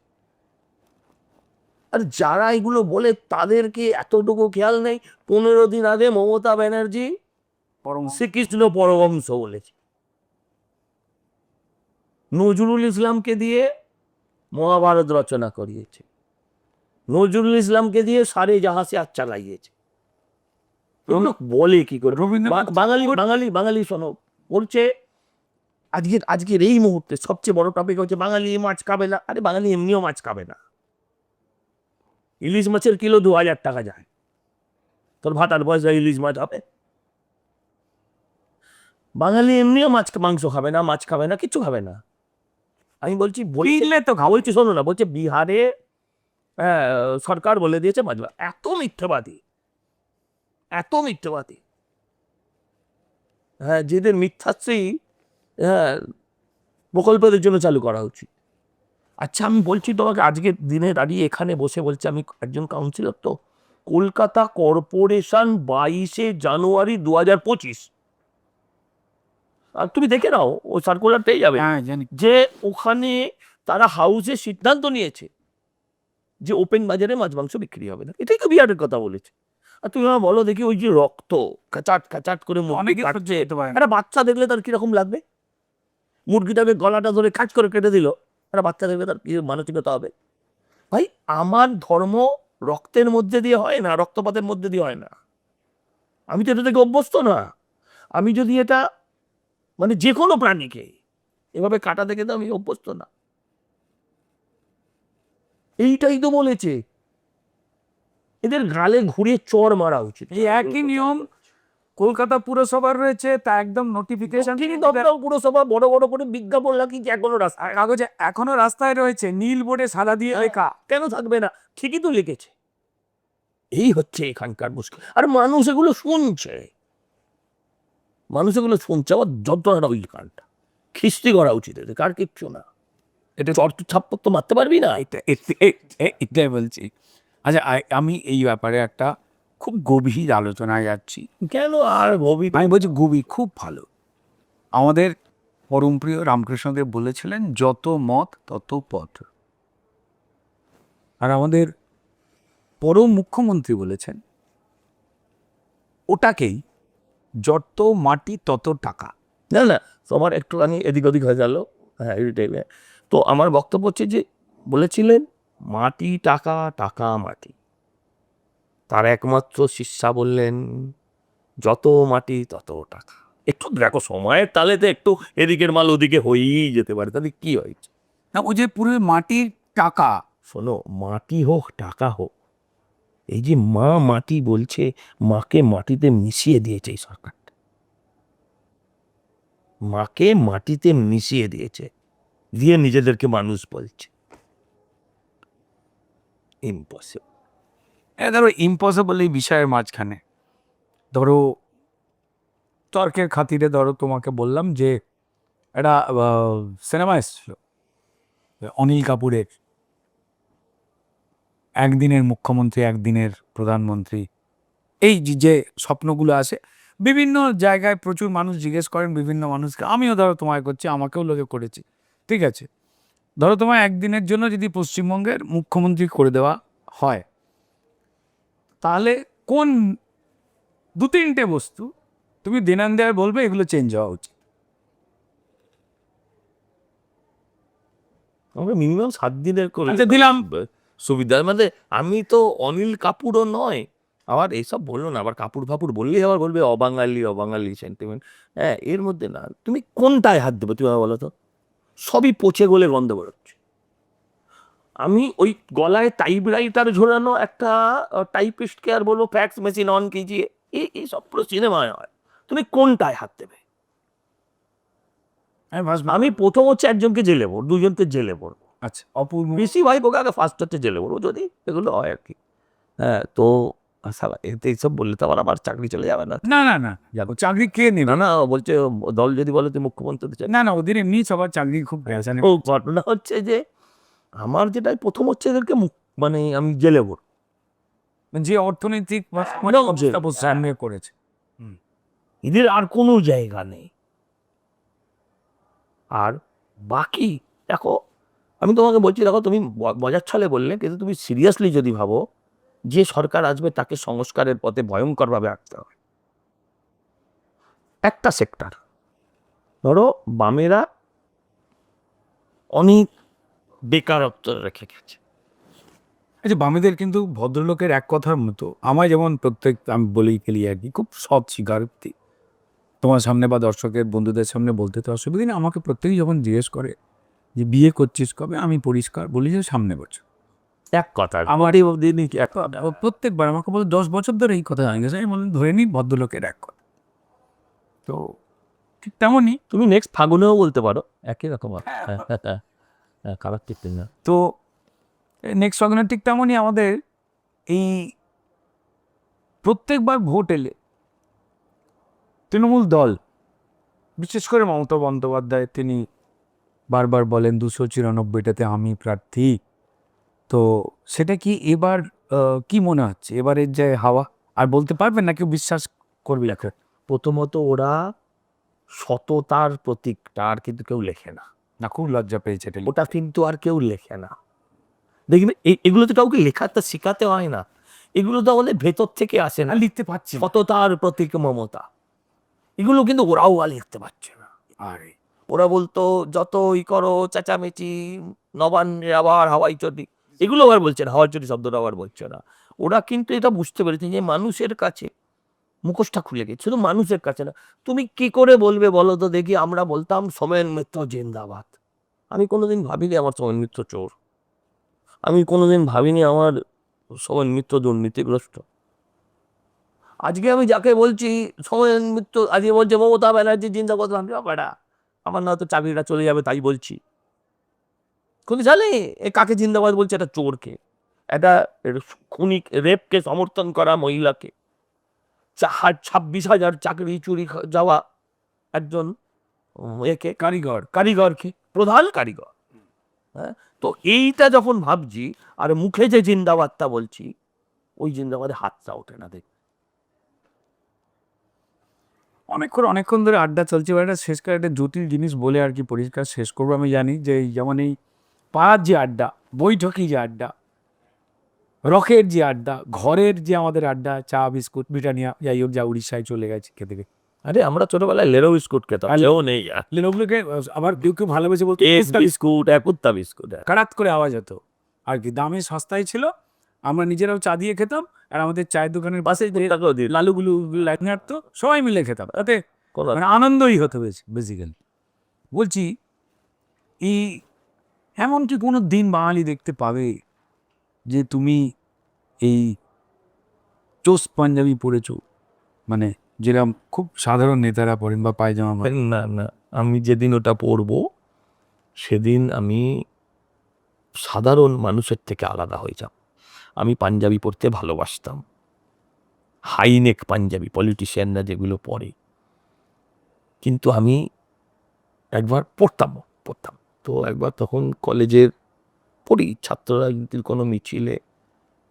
আর যারা এগুলো বলে তাদেরকে এতটুকু খেয়াল নেই, 15 দিন আগে মমতা ব্যানার্জি শ্রীকৃষ্ণ পরমহংস বলেছে। নজরুল ইসলামকে দিয়ে মহাভারত রচনা করিয়েছে, নজরুল ইসলামকে দিয়ে সারে জাহাজে আর চালাইয়েছে। এগুলো বলে কি করে? রবীন্দ্রনাথ বাঙালি বাঙালি বাঙালি শোনো, বলছে আজকের এই মুহূর্তে সবচেয়ে বড় টপিক হচ্ছে বাঙালি মাছ খাবে না। আরে বাঙালি এমনিও মাছ খাবে না। ইলিশ মাছের কিলো 2,000 টাকা যায়, তোর ভাতার পয়সা ইলিশ মাছ হবে? বাঙালি এমনিও মাংস খাবে না, মাছ খাবে না, কিচ্ছু খাবে না। আমি বলছি তো বলছি শোনো না, বলছে বিহারে সরকার বলে দিয়েছে মাছ। এত মিথ্যাবাদী, এত মিথ্যাবাদী। হ্যাঁ, যেদের মিথ্যাশ্রী প্রকল্পদের জন্য চালু করা উচিত। আচ্ছা, আমি বলছি তোমাকে আজকের দিনে দাঁড়িয়ে এখানে বসে বলছি, আমি একজন কাউন্সিলর, তো কলকাতা কর্পোরেশন 22শে জানুয়ারি 2025, আর তুমি দেখে নাও, ও সার্কুলার পেয়ে যাবে, হ্যাঁ জানি, যে ওখানে তারা হাউসে সিদ্ধান্ত নিয়েছে যে ওপেন বাজারে মাছ মাংস বিক্রি হবে না। এটাই তো বিহারের কথা বলেছে। আর তুমি আমার বলো দেখি, ওই যে রক্ত কাচাট কাচাট করে অনেকে কাটছে, যেতে পারে না। একটা বাচ্চা দেখলে তার কিরকম লাগবে? মুরগিটাকে গলাটা ধরে কাজ করে কেটে দিল, একটা বাচ্চা দেখলে তার কি মানসিকতা হবে? ভাই, আমার ধর্ম রক্তের মধ্যে দিয়ে হয় না, রক্তপাতের মধ্যে দিয়ে হয় না। আমি তো এটা থেকে অভ্যস্ত না। আমি যদি এটা মানে যে কোনো প্রাণীকে এভাবে কাটা দেখে তো আমি অভ্যস্ত না। এইটাই তো বলেছে, এদের গালে ঘুরে চড় মারা উচিত। এই একই নিয়ম কলকাতা পুরসভার রয়েছে, তা একদম নোটিফিকেশন পুরসভা বড় বড় করে বিজ্ঞাপন লাগিয়েছে এখনো রাস্তা কাগজে এখনো রাস্তায় রয়েছে, নীল বোর্ডে সাদা দিয়ে লেখা। কেন থাকবে না? ঠিকই তো লিখেছে। এই হচ্ছে এখানকার মুশকিল। আর মানুষ এগুলো শুনছে, মানুষ এগুলো শুনছে। আবার যন্ত্রণাটা ওই গানটা খিস্তি করা উচিত এদের, কার কিচ্ছু না। এটা চর্চ ছাপ্পর তো মারতে পারবি না। এটাই বলছি। আচ্ছা, আমি এই ব্যাপারে একটা খুব গভীর আলোচনায় যাচ্ছি। কেন আর ভবি? আমি বলছি গভীর, খুব ভালো। আমাদের পরমপ্রিয় রামকৃষ্ণদেব বলেছিলেন, যত মত তত পথ। আর আমাদের পরম মুখ্যমন্ত্রী বলেছেন ওটাকেই, যত মাটি তত টাকা। না না, তোমার একটুখানি এদিক ওদিক হয়ে গেল। হ্যাঁ, এই টাইপে। তো আমার বক্তব্য হচ্ছে যে বলেছিলেন মাটি টাকা, টাকা মাটি। তার একমাত্র শিষ্যা বললেন যত মাটি তত টাকা। একটু দেখো, সময়ের তালেতে একটু এদিকের মাল ওদিকে হয়েই যেতে পারে, তাহলে কি হয়েছে? না, ওই যে পুরো মাটির টাকা। শোনো, মাটি হোক টাকা হোক, এই যে মা মাটি বলছে, মাকে মাটিতে মিশিয়ে দিয়েছে এই সরকারটা, মাকে মাটিতে মিশিয়ে দিয়েছে, দিয়ে নিজেদেরকে মানুষ বলছে। ইম্পসিবল। ধরো ইম্পসিবল এই বিষয়ের মাঝখানে, ধরো তর্কের খাতিরে, ধরো তোমাকে বললাম যে একটা সিনেমা এসেছিল অনিল কাপুরের, একদিনের মুখ্যমন্ত্রী একদিনের প্রধানমন্ত্রী, এই যে স্বপ্নগুলো আসে, বিভিন্ন জায়গায় প্রচুর মানুষ জিজ্ঞেস করেন বিভিন্ন মানুষকে, আমিও ধরো তোমায় করছি, আমাকেও লোকে করেছি, ঠিক আছে? ধরো তোমায় একদিনের জন্য যদি পশ্চিমবঙ্গের মুখ্যমন্ত্রী করে দেওয়া হয়, তাহলে কোন 2-3টে বস্তু তুমি দিনান্দায় বলবে এগুলো চেঞ্জ হওয়া উচিত? আমাকে মিনিমাম 7 দিনের করে আচ্ছা, দিলাম। সুবিধা, মানে আমি তো অনিল কাপুরও নয়, আবার এইসব বললো না, আবার কাপুর ফাপুর বললেই আবার বলবে অবাঙালি অবাঙালি সেন্টিমেন্ট। হ্যাঁ, এর মধ্যে না, তুমি কোনটায় হাত দেবে তুমি আমায় বলো তো? সবই পচে গলে গন্ধ বেরোচ্ছে। আমি ওই গলায় টাইপরাইটার ঝোলানো একটা টাইপিস্টকে আর বলবো ফ্যাক্স মেশিন অন কিজিয়ে, এই সব পুরো সিনেমায় হয়। তুমি কোনটায় হাত দেবে? আমি প্রথম হচ্ছে একজনকে জেলে পড়ব, দুজনকে জেলে পড়ব। আচ্ছা, অপূর্ব। বেশি ভাই বোকে আগে ফার্স্ট হচ্ছে জেলে পড়বো, যদি এগুলো হয় আর কি। হ্যাঁ, তো শালা এতে এইসব বললে তো আবার আমার চাকরি চলে যাবে না। না না না, ও চাকরি কে নেবে? না না, বলছে দল যদি বলে তুই মুখ্যমন্ত্রী হতে চাই। না না, ওদের এমনি সবার চাকরি খুব পেশানে। ও ঘটনা হচ্ছে যে আমার যেটা প্রথম হচ্ছে এদেরকে মানে আমি জেলে পড়ব। যে অর্থনৈতিক সামনে করেছে, এদের আর কোনো জায়গা নেই। আর বাকি দেখো, আমি তোমাকে বলছি, দেখো তুমি মজার ছলে বললে, কিন্তু তুমি সিরিয়াসলি যদি ভাবো, যে সরকার আসবে তাকে সংস্কারের পথে ভয়ঙ্করভাবে আঁকতে হবে। একটা সেক্টর ধরো, বামেরা অনেক বেকারত্ব রেখে গেছে। আচ্ছা, বামেদের কিন্তু ভদ্রলোকের এক কথার মতো, আমায় যেমন প্রত্যেক, আমি বলেই খেলি আর কি, খুব সৎ স্বীকারোক্তি তোমার সামনে বা দর্শকের বন্ধুদের সামনে বলতে তো অসুবিধা নেই। আমাকে প্রত্যেকেই যখন জিজ্ঞেস করে যে বিয়ে করছিস কবে, আমি পরিষ্কার বলি যে সামনে বছর। এক কথা আমারই দিনই প্রত্যেকবার আমাকে বলে 10 বছর ধরে এই কথা জানি গেছে, আমি বলি ধরে নিই ভদ্রলোকের এক কথা। তো ঠিক তেমনই তুমি নেক্সট ফাগুনেও বলতে পারো, একই রকম। খারাপ ঠিক না। তো নেক্সট অর্গানের ঠিক তেমনই আমাদের এই প্রত্যেকবার ভোট এলে তৃণমূল দল, বিশেষ করে মমতা বন্দ্যোপাধ্যায়, তিনি বারবার বলেন 294টাতে আমি প্রার্থী। তো সেটা কি এবার কি মনে হচ্ছে এবারের যে হাওয়া? আর বলতে পারবেন না, কেউ বিশ্বাস করবে না। প্রথমত ওরা সততার প্রতীকটা আর কিন্তু কেউ লেখে না, না, খুব লজ্জা পেয়েছে এটা। ওটা কিন্তু আর কেউ লেখে না। দেখবে এগুলো তো কাউকে লেখাটা শেখাতে হয় না, এগুলো তো আমাদের ভেতর থেকে আসে না। লিখতে পারছি না। সততার প্রতীক মমতা, এগুলো কিন্তু ওরাও আর লিখতে পারছে না। আরে ওরা বলতো যতই করো চেঁচামেচি, নবান্নে আবার হাওয়াই চটি, এগুলো আবার বলছে না, হাওয়াই চটি শব্দটা আবার বলছে না। ওরা কিন্তু এটা বুঝতে পেরেছে যে মানুষের কাছে মুখোশটা খুলে গেছে, শুধু মানুষের কাছে না। তুমি কি করে বলবে বলো তো দেখি? আমরা বলতাম সোমেন মিত্র জিন্দাবাদ, আমি কোনোদিন ভাবিনি আমার সোমেন মিত্র চোর, আমি কোনোদিন ভাবিনি আমার সোমেন মিত্র দুর্নীতিগ্রস্ত। আজকে আমি যাকে বলছি সোমেন মিত্র, আজকে বলছে মমতা ব্যানার্জি জিন্দাবাদ, আমি বেটা আমার না তো চাকরিটা চলে যাবে তাই বলছি। কিন্তু জানে এ কাকে জিন্দাবাদ বলছে? একটা চোরকে, একটা খুনি, রেপকে সমর্থন করা মহিলাকে, 26,000 চাকরি চুরি যাওয়া একজন একে, কারিগরকে, প্রধান কারিগর। হ্যাঁ, তো এইটা যখন ভাবছি আর মুখে যে জিন্দাবাদটা বলছি, ওই জিন্দাবাদে হাতটা ওঠে না। দেখ, অনেকক্ষণ ধরে আড্ডা চলছে, এবার একটা শেষ করে একটা জটিল জিনিস বলে আর কি পরিষ্কার শেষ করবো। আমি জানি যে যেমন এই পাড়ার যে আড্ডা, বৈঠকি যে আড্ডা, রকের যে আড্ডা, ঘরের যে আমাদের আড্ডা, চা বিস্কুট ব্রিটানিয়া, যাই হোক, যা উড়িষ্যায় চলে গেছে খেতে খেতে। আরে আমরা ছোটবেলায় লেরো বিস্কুট খেতাম, সেও নেই আর। ওগুলোকে আবার কেউ কেউ ভালোবেসে বলতো বিস্কুট, কুত্তা বিস্কুট, কারাত করে আওয়াজ হতো আর কি, দামে সস্তায় ছিল। আমরা নিজেরাও চা দিয়ে খেতাম, আর আমাদের চায়ের দোকানের পাশে লালুগুলো লাইন হাঁটতো, সবাই মিলে খেতাম, তাতে মানে আনন্দই হতো বেশি বেসিক্যালি। বলছি, এই এমন কি কোনো দিন বাঙালি দেখতে পাবে যে তুমি এই চোস পাঞ্জাবি পরেছো, মানে যেরকম খুব সাধারণ নেতারা পরেন, বা পায়জামা? না না, আমি যেদিন ওটা পরবো সেদিন আমি সাধারণ মানুষের থেকে আলাদা হয়ে যাব। আমি পাঞ্জাবি পরতে ভালোবাসতাম, হাইনেক পাঞ্জাবি পলিটিশিয়ানরা যেগুলো পরে, কিন্তু আমি একবার পড়তাম। তো একবার তখন কলেজের পড়ি, ছাত্র রাজনীতির কোনো মিছিলে,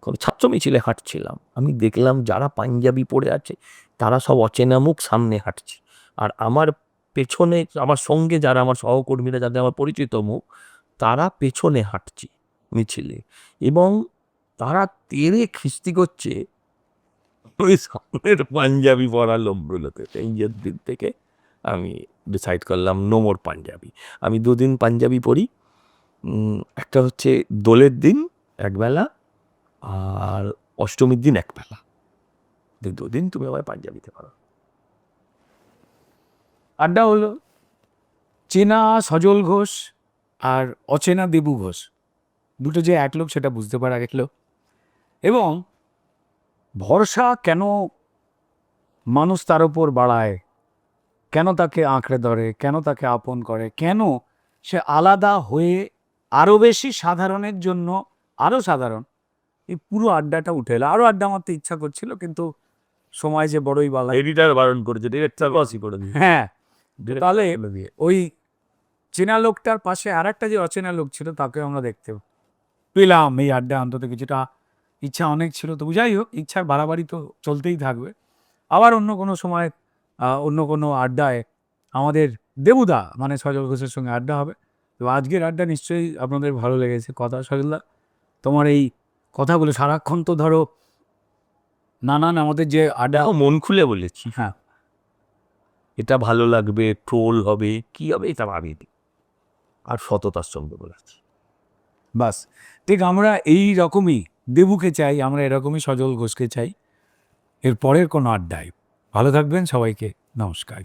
কোনো ছাত্র মিছিলে হাঁটছিলাম, আমি দেখলাম যারা পাঞ্জাবি পরে আছে তারা সব অচেনা মুখ, সামনে হাঁটছে। আর আমার পেছনে আমার সঙ্গে যারা আমার সহকর্মীরা, যাদের আমার পরিচিত মুখ, তারা পেছনে হাঁটছে মিছিলে, এবং তারা তেড়ে খিস্তি করছে ওই সামনের পাঞ্জাবি পরা লোকগুলোকে। এই যে দিন থেকে আমি ডিসাইড করলাম নো মোর পাঞ্জাবি। আমি 2 দিন পাঞ্জাবি পরি। একটা হচ্ছে দোলের দিন একবেলা, আর অষ্টমীর দিন একবেলা। 2 দিন তুমি আমায় পাঞ্জাবিতে পারো। আড্ডা হলো চেনা সজল ঘোষ আর অচেনা দেবু ঘোষ, দুটো যে এক লোক সেটা বুঝতে পারা গেল। এবং ভরসা কেন মানুষ তার উপর বাড়ায়, কেন তাকে আঁকড়ে ধরে, কেন তাকে আপন করে, কেন সে আলাদা হয়ে আরও বেশি সাধারণের জন্য আরও সাধারণ, এই পুরো আড্ডাটা উঠে এলো। আরও আড্ডা মারতে ইচ্ছা করছিল, কিন্তু সময় যে বড়ই বালা। এডিটার বারণ করেছে, ডিরেক্টর বসই করে দিয়েছে। হ্যাঁ, তাহলে দিয়ে ওই চেনা লোকটার পাশে আর একটা যে অচেনা লোক ছিল তাকে আমরা দেখতে পেলাম এই আড্ডা। অন্তত কিছুটা ইচ্ছা অনেক ছিল, তবু যাই হোক, ইচ্ছার বাড়াবাড়ি তো চলতেই থাকবে। আবার অন্য কোনো সময় অন্য কোনো আড্ডায় আমাদের দেবুদা মানে সজল ঘোষের সঙ্গে আড্ডা হবে। তো আজকের আড্ডা নিশ্চয়ই আপনাদের ভালো লেগেছে। কথা সজলদা, তোমার এই কথাগুলো সারাক্ষণ তো ধরো নানান আমাদের যে আড্ডা। দেখো, মন খুলে বলেছি। হ্যাঁ, এটা ভালো লাগবে, ট্রোল হবে, কি হবে এটা ভাবিনি, আর সততার সঙ্গে বলেছি। বাস ঠিক আমরা এই রকমই দেবুকে চাই, আমরা এরকমই সজল ঘোষকে চাই এর পরের কোনো আড্ডায়। ভালো থাকবেন, সবাইকে নমস্কার।